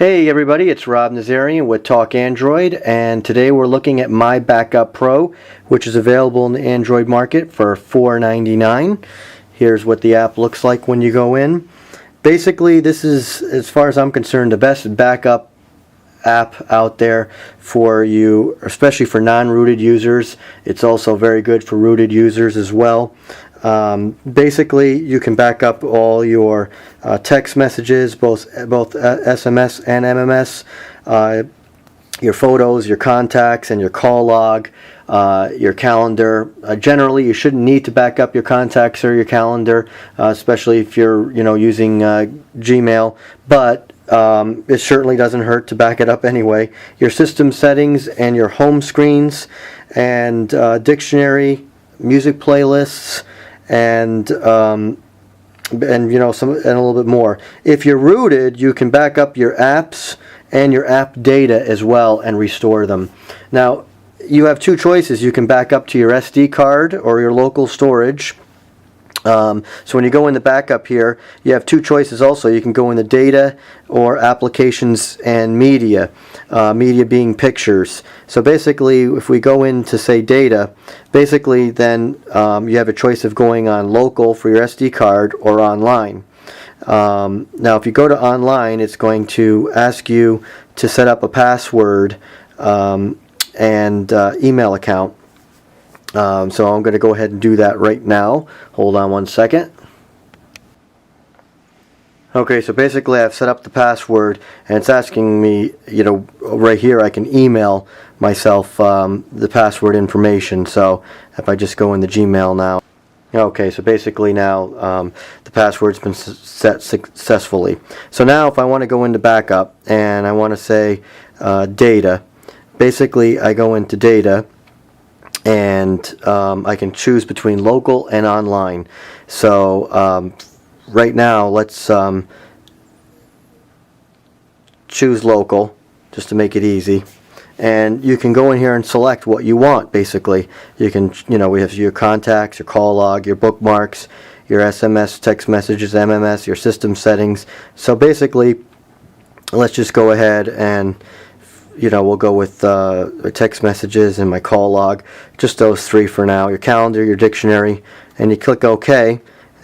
Hey everybody, it's Rob Nazarian with Talk Android, and today we're looking at MyBackup Pro, which is available in the Android market for $4.99. Here's what the app looks like when you go in. Basically, this is, as far as I'm concerned, the best backup app out there for you, especially for non-rooted users. It's also very good for rooted users as well. Basically, you can back up all your text messages, both SMS and MMS, your photos, your contacts, and your call log, your calendar. Generally, you shouldn't need to back up your contacts or your calendar, especially if you're using Gmail, but it certainly doesn't hurt to back it up anyway. Your system settings and your home screens and dictionary, music playlists, and some and a little bit more. If you're rooted, you can back up your apps and your app data as well and restore them. Now, you have two choices. You can back up to your SD card or your local storage. So when you go in the backup here, you have two choices also. You can go in the data or applications and media, media being pictures. So basically, if we go into, say, data, basically then you have a choice of going on local for your SD card or online. Now if you go to online, it's going to ask you to set up a password and email account. So I'm going to go ahead and do that right now. Hold on one second. Okay, so basically I've set up the password, and it's asking me, right here I can email myself the password information. So if I just go in the Gmail now. Okay, so basically now the password's been set successfully. So now if I want to go into backup and I want to say data, basically I go into data, and I can choose between local and online. So right now let's choose local just to make it easy, and you can go in here and select what you want. Basically you can, we have your contacts, your call log, your bookmarks, your SMS text messages, MMS, your system settings. So basically let's just go ahead and we'll go with text messages and my call log, just those three for now. Your calendar, your dictionary, and you click OK.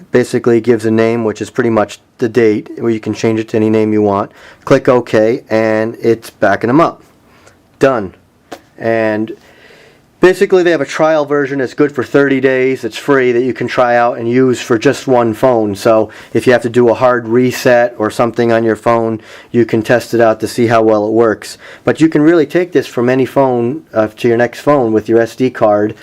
Basically it gives a name, which is pretty much the date, where you can change it to any name you want. Click OK, and it's backing them up. Done. And basically they have a trial version that's good for 30 days. It's free, that you can try out and use for just one phone. So if you have to do a hard reset or something on your phone, you can test it out to see how well it works. But you can really take this from any phone to your next phone with your SD card.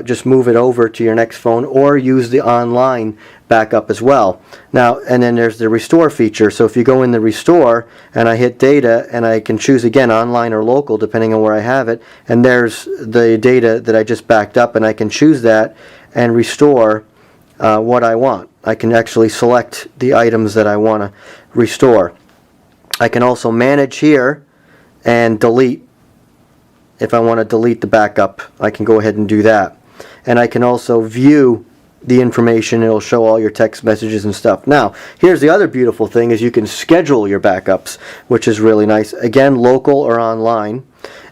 Just move it over to your next phone, or use the online backup as well. Now, and then there's the restore feature. So if you go in the restore and I hit data, and I can choose again online or local depending on where I have it, and there's the data that I just backed up, and I can choose that and restore what I want. I can actually select the items that I want to restore. I can also manage here and delete. If I want to delete the backup, I can go ahead and do that. And I can also view the information. It'll show all your text messages and stuff. Now, here's the other beautiful thing, is you can schedule your backups, which is really nice. Again, local or online.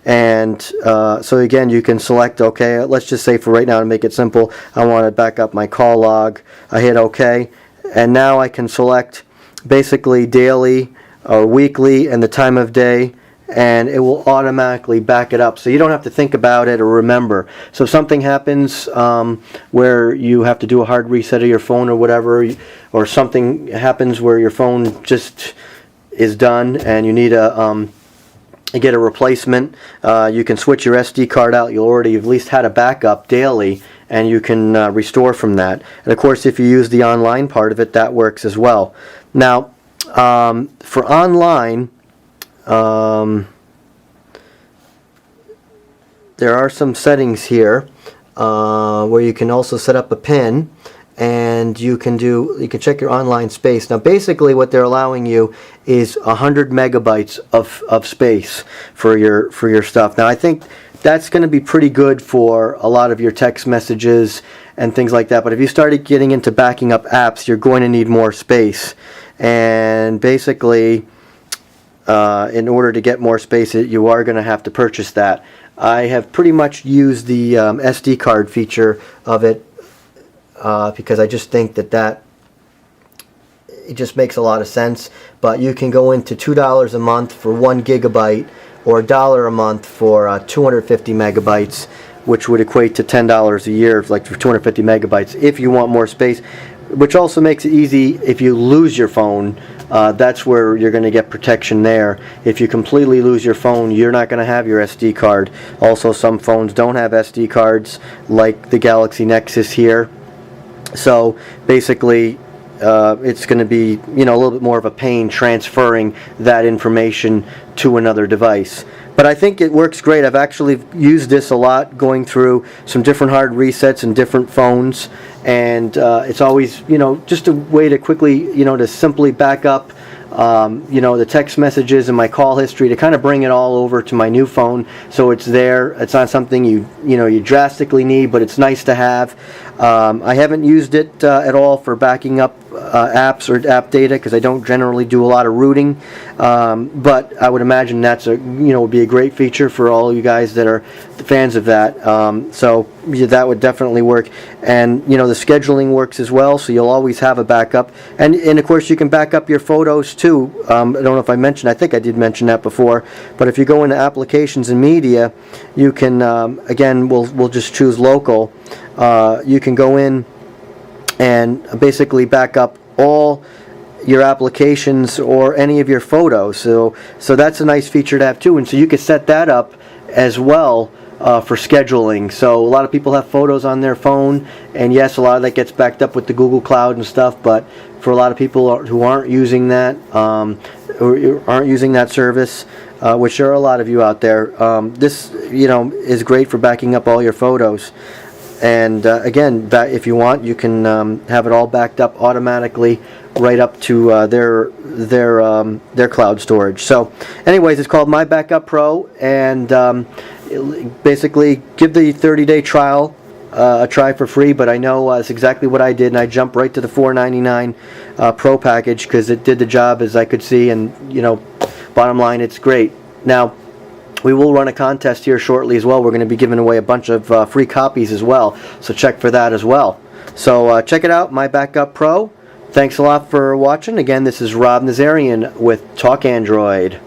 And so again, you can select, okay, let's just say for right now, to make it simple, I want to back up my call log. I hit OK, and now I can select basically daily or weekly and the time of day, and it will automatically back it up, so you don't have to think about it or remember. So if something happens where you have to do a hard reset of your phone or whatever, or something happens where your phone just is done and you need to get a replacement, you can switch your SD card out. You'll already at least had a backup daily, and you can restore from that. And of course, if you use the online part of it, that works as well. Now, for online, there are some settings here where you can also set up a PIN, and you can check your online space. Now basically what they're allowing you is 100 megabytes of space for your stuff. Now I think that's going to be pretty good for a lot of your text messages and things like that. But if you started getting into backing up apps, you're going to need more space. And basically in order to get more space, you are going to have to purchase that. I have pretty much used the SD card feature of it because I just think that it just makes a lot of sense. But you can go into $2 a month for 1 gigabyte or $1 a month for 250 megabytes, which would equate to $10 a year, like for 250 megabytes, if you want more space, which also makes it easy if you lose your phone. That's where you're going to get protection there. If you completely lose your phone, you're not going to have your SD card. Also, some phones don't have SD cards, like the Galaxy Nexus here. So basically, it's going to be, you know, a little bit more of a pain transferring that information to another device. But I think it works great. I've actually used this a lot, going through some different hard resets and different phones, and it's always, you know, just a way to quickly, you know, to simply back up, you know, the text messages and my call history, to kind of bring it all over to my new phone, so it's there. It's not something you drastically need, but it's nice to have. I haven't used it at all for backing up apps or app data, because I don't generally do a lot of rooting, but I would imagine that's would be a great feature for all you guys that are fans of that. So yeah, that would definitely work. And the scheduling works as well, so you'll always have a backup. And of course you can back up your photos too. I don't know if I mentioned, I think I did mention that before, but if you go into applications and media, you can again, we'll just choose local. You can go in and basically back up all your applications or any of your photos. So that's a nice feature to have too. And so you can set that up as well for scheduling. So a lot of people have photos on their phone, and yes, a lot of that gets backed up with the Google Cloud and stuff, but for a lot of people who aren't using that, or aren't using that service, which there are a lot of you out there, this is great for backing up all your photos. And again, if you want, you can have it all backed up automatically right up to their cloud storage. So anyways, it's called MyBackup Pro, and basically give the 30-day trial a try for free. But I know it's exactly what I did, and I jumped right to the $4.99 Pro package because it did the job, as I could see. And bottom line, it's great. Now, we will run a contest here shortly as well. We're going to be giving away a bunch of free copies as well, so check for that as well. So check it out, MyBackup Pro. Thanks a lot for watching. Again, this is Rob Nazarian with Talk Android.